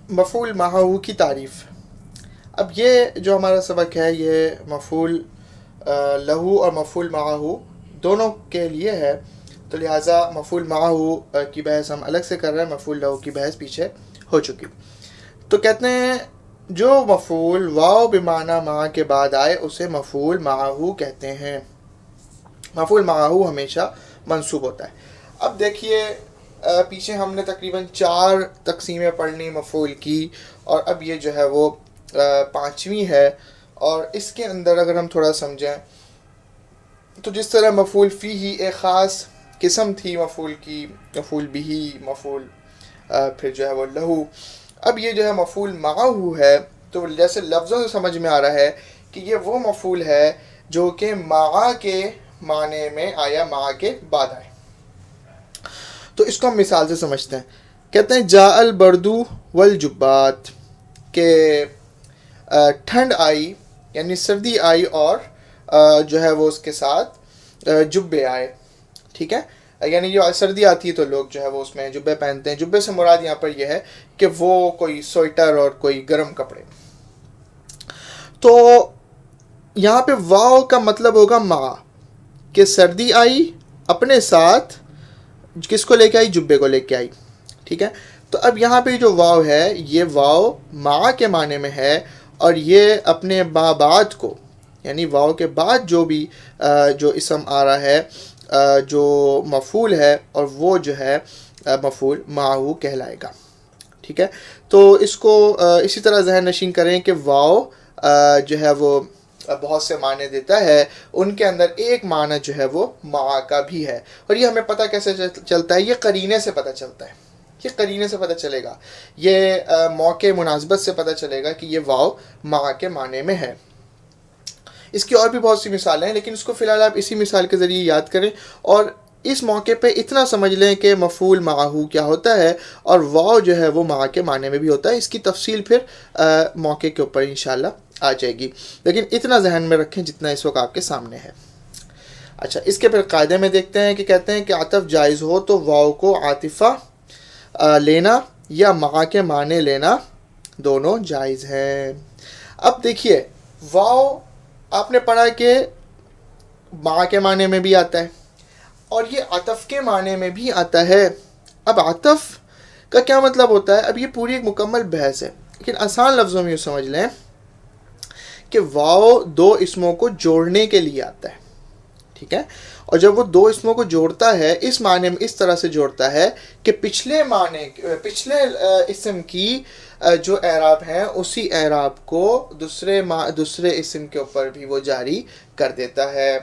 मफ़ूल माहू की तारीफ़। अब ये जो हमारा सबक है ये मफ़ूल लहू और मफ़ूल माहू दोनों के लिए है, तो लिहाजा मफ़ूल माहू की बहस हम अलग से कर रहे हैं, मफ़ूल लहू की बहस पीछे हो चुकी। तो कहते हैं जो मफ़ूल वाव बिमाना मा के बाद आए उसे मफ़ूल माहू कहते हैं। मफ़ूल माहू हमेशा मंसूब होता है। अब देखिए पीछे हमने तकरीबन 4 तकसीमें पढ़ ली मफ़ूल की, और अब ये जो है वो 5वीं है। और इसके अंदर अगर हम थोड़ा समझें तो जिस तरह मफ़ूल फ़ी ही एक ख़ास किस्म थी मफ़ूल की, मफ़ूल बिही, मफ़ूल फिर जो है वो लहू, अब ये जो है मफ़ूल माहू है, तो जैसे लफ्ज़ों से समझ में आ रहा है कि ये वो मफ़ूल है जो कि मा के माने में आया, मा के बाद आए। तो इसको हम मिसाल से समझते हैं। कहते हैं जा अल बर्दू वल जुब्बात, के ठंड आई यानी सर्दी आई और जो है वो उसके साथ जुब्बे आए। ठीक है, यानी जो सर्दी आती है तो लोग जो है वो उसमें जुब्बे पहनते हैं। जुब्बे से मुराद यहाँ पर यह है कि वो कोई स्वेटर और कोई गर्म कपड़े। तो यहाँ पे वाव का मतलब होगा मा, कि सर्दी आई अपने साथ किसको लेके आई, जुब्बे को लेके आई। ठीक है, तो अब यहाँ पे जो वाव है ये वाव मा के माने में है, और ये अपने बाबाद को यानी वाव के बाद जो भी जो इसम आ रहा है जो मफ़ूल है, और वो जो है मफ़ूल माहू कहलाएगा। ठीक है, तो इसको इसी तरह जहन नशीन करें कि वाव जो है वो बहुत से माने देता है, उनके अंदर एक माना जो है वो मा का भी है। और ये हमें पता कैसे चलता है, ये करीने से पता चलता है। ये करीने से पता चलेगा, ये मौके मुनासबत से पता चलेगा कि ये वाव मा के माने में है। इसकी और भी बहुत सी मिसालें हैं, लेकिन इसको फ़िलहाल आप इसी मिसाल के ज़रिए याद करें, और इस मौके पे इतना समझ लें कि मफ़ूल माहू क्या होता है, और वाव जो है वो मा के माने में भी होता है। इसकी तफसील फिर मौके के ऊपर इंशाल्लाह आ जाएगी, लेकिन इतना जहन में रखें जितना इस वक्त आपके सामने है। अच्छा, इसके फिर कायदे में देखते हैं कि कहते हैं कि आतफ़ जायज़ हो तो वाव को आतिफ़ा लेना या मा के माने लेना दोनों जायज़ हैं। अब देखिए, वाव आपने पढ़ा कि मा के माने में भी आता है और ये आतफ़ के माने में भी आता है। अब आतफ़ का क्या मतलब होता है, अब ये पूरी एक मुकम्मल बहस है, लेकिन आसान लफ्ज़ों में यूँ समझ लें कि वाव दो इसमों को जोड़ने के लिए आता है। ठीक है, और जब वो दो इसमों को जोड़ता है इस माने में इस तरह से जोड़ता है कि पिछले इसम की जो एराब है उसी एराब को दूसरे इसम के ऊपर भी वो जारी कर देता है।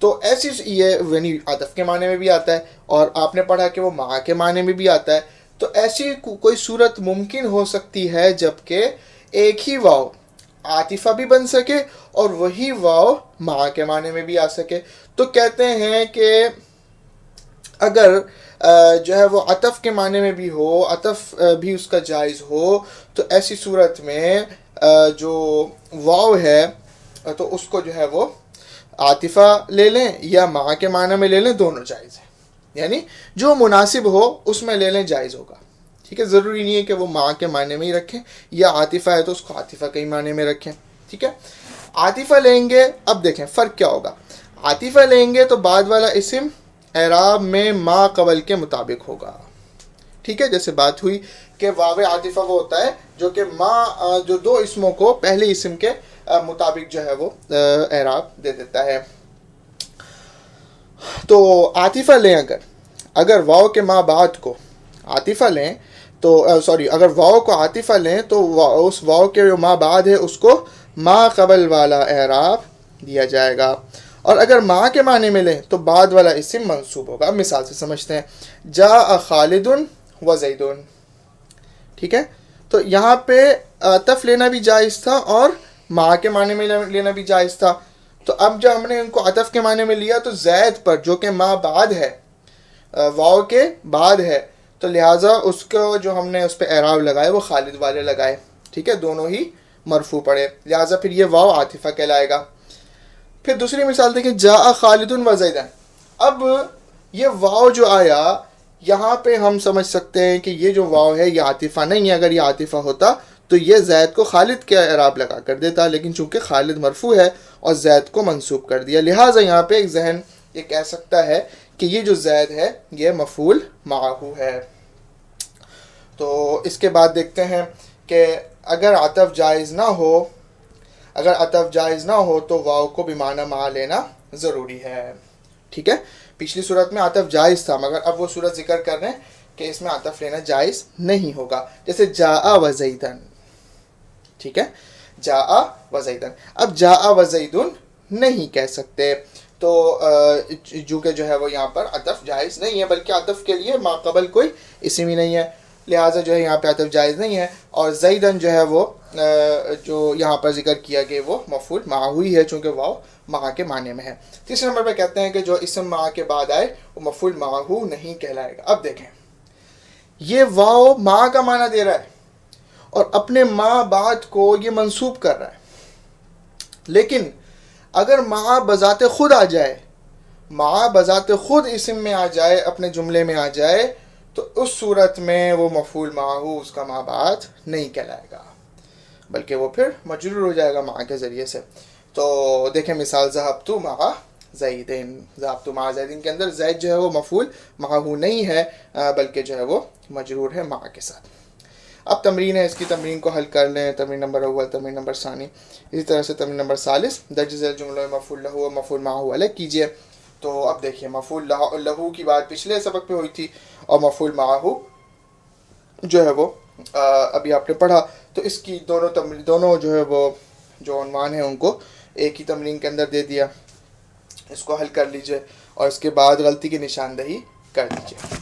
तो ऐसी ये यानी आतफ़ के माने में भी आता है, और आपने पढ़ा कि वो मा के माने में भी आता है। तो ऐसी कोई सूरत मुमकिन हो सकती है जबकि एक ही वाव आतिफ़ा भी बन सके और वही वाव मा के माने में भी आ सके। तो कहते हैं कि अगर जो है वो अतफ़ के माने में भी हो, अतफ़ भी उसका जायज़ हो, तो ऐसी सूरत में जो वाव है तो उसको जो है वो आतिफ़ा ले लें या मा के माने में ले लें, दोनों जायज़ है। यानी जो मुनासिब हो उसमें ले लें, जायज़ होगा। ठीक है, ज़रूरी नहीं है कि वो मा के माने में ही रखें, या आतिफ़ा है तो उसको आतिफ़ा के ही माने में रखें। ठीक है, आतिफ़ा लेंगे, अब देखें फ़र्क क्या होगा। आतिफ़ा लेंगे तो बाद वाला इस्म एराब में मा कबल के मुताबिक होगा। ठीक है, जैसे बात हुई कि वाव आतिफ़ा वो होता है जो कि मा जो दो इसमों को पहले इस्म के मुताबिक जो है वो एराब दे देता है। तो आतिफ़ा लें, अगर वाव के मा बाद को आतिफ़ा लें तो सॉरी, अगर वाव को आतिफ़ा लें तो उस वाव के जो मा बाद है उसको मा कबल वाला एराब दिया जाएगा, और अगर मा के माने में लें तो बाद वाला इस्म मंसूब होगा। मिसाल से समझते हैं, जा खालिदुन व ज़ैदुन। ठीक है, तो यहाँ पे अतफ़ लेना भी जायज़ था और मा के माने में लेना भी जायज़ था। तो अब जब हमने इनको अतफ़ के माने में लिया तो ज़ैद पर जो कि मा बाद है, वाव के बाद है, तो लिहाजा उसको जो हमने उस पर एराब लगाए वो खालिद वाले लगाए। ठीक है, दोनों ही मरफू पड़े, लिहाजा फिर ये वाव आतिफ़ा कहलाएगा। फिर दूसरी मिसाल देखें, जा खालिदुन व ज़ैदन। अब ये वाव जो आया यहाँ पे हम समझ सकते हैं कि ये जो वाव है ये आतिफ़ा नहीं है। अगर ये आतिफ़ा होता तो ये ज़ैद को खालिद के एराब लगा कर देता, लेकिन चूंकि खालिद मरफू है और ज़ैद को मंसूब कर दिया, लिहाजा यहाँ पे एक जहन ये कह सकता है कि ये जो ज़ैद है ये मफ़ूल माहू है। तो इसके बाद देखते हैं कि अगर अतफ़ जायज़ ना हो, अगर अतफ़ जायज़ ना हो तो वाव को बिमाना मा लेना ज़रूरी है। ठीक है, पिछली सूरत में अतफ़ जायज़ था, मगर अब वो सूरत जिक्र कर रहे हैं कि इसमें अतफ़ लेना जायज़ नहीं होगा। जैसे जाआ व ज़ैदन, ठीक है, जाआ व ज़ैदन। अब जाआ व ज़ैदुन नहीं कह सकते, तो जो कि जो है वो यहाँ पर अतफ़ जायज़ नहीं है, बल्कि अतफ़ के लिए माक़बल कोई इस्म ही नहीं है, लिहाजा जो है यहाँ पे अतफ़ जायज़ नहीं है। और ज़ैदन जो है वो जो यहाँ पर जिक्र किया गया वो मफ़ूल माहू ही है, चूँकि वाव मा के माने में है। तीसरे नंबर पर कहते हैं कि जो इसम मा के बाद आए वो मफ़ूल माहू नहीं कहलाएगा। अब देखें, ये वाव मा का माना दे रहा है और अपने मा बाद को ये मंसूब कर रहा है, लेकिन अगर मा बज़ाते खुद आ जाए, मा बज़ाते खुद इसम में आ जाए, अपने जुमले में आ जाए, तो उस सूरत में वो मफ़ूल माहू उसका मा बाद नहीं कहलाएगा, बल्कि वो फिर मजरूर हो जाएगा मा के ज़रिए से। तो देखें मिसाल, ज़हबतु मा ज़ैदिन, ज़हबतु मा ज़ैदिन के अंदर ज़ैद जो है वो मफ़ूल माहू नहीं है, बल्कि जो है वो मजरूर है मा के साथ। अब तमरीन है, इसकी तमरीन को हल कर लें। तमरीन नंबर अव्वल, तमरीन नंबर सानी, इसी तरह से तमरीन नंबर सालिस, दर्ज झैल जुमला मफ़ूल लहू और मफ़ूल माहू अलग कीजिए। तो अब देखिए, मफ़ूल लहू की बात पिछले सबक पे हुई थी और मफ़ूल माहू जो है वो अभी आपने पढ़ा। तो इसकी दोनों जो है वो जो उन्वान है उनको एक ही तमरीन के अंदर दे दिया, इसको हल कर लीजिए और इसके बाद गलती की निशानदही कर दीजिए।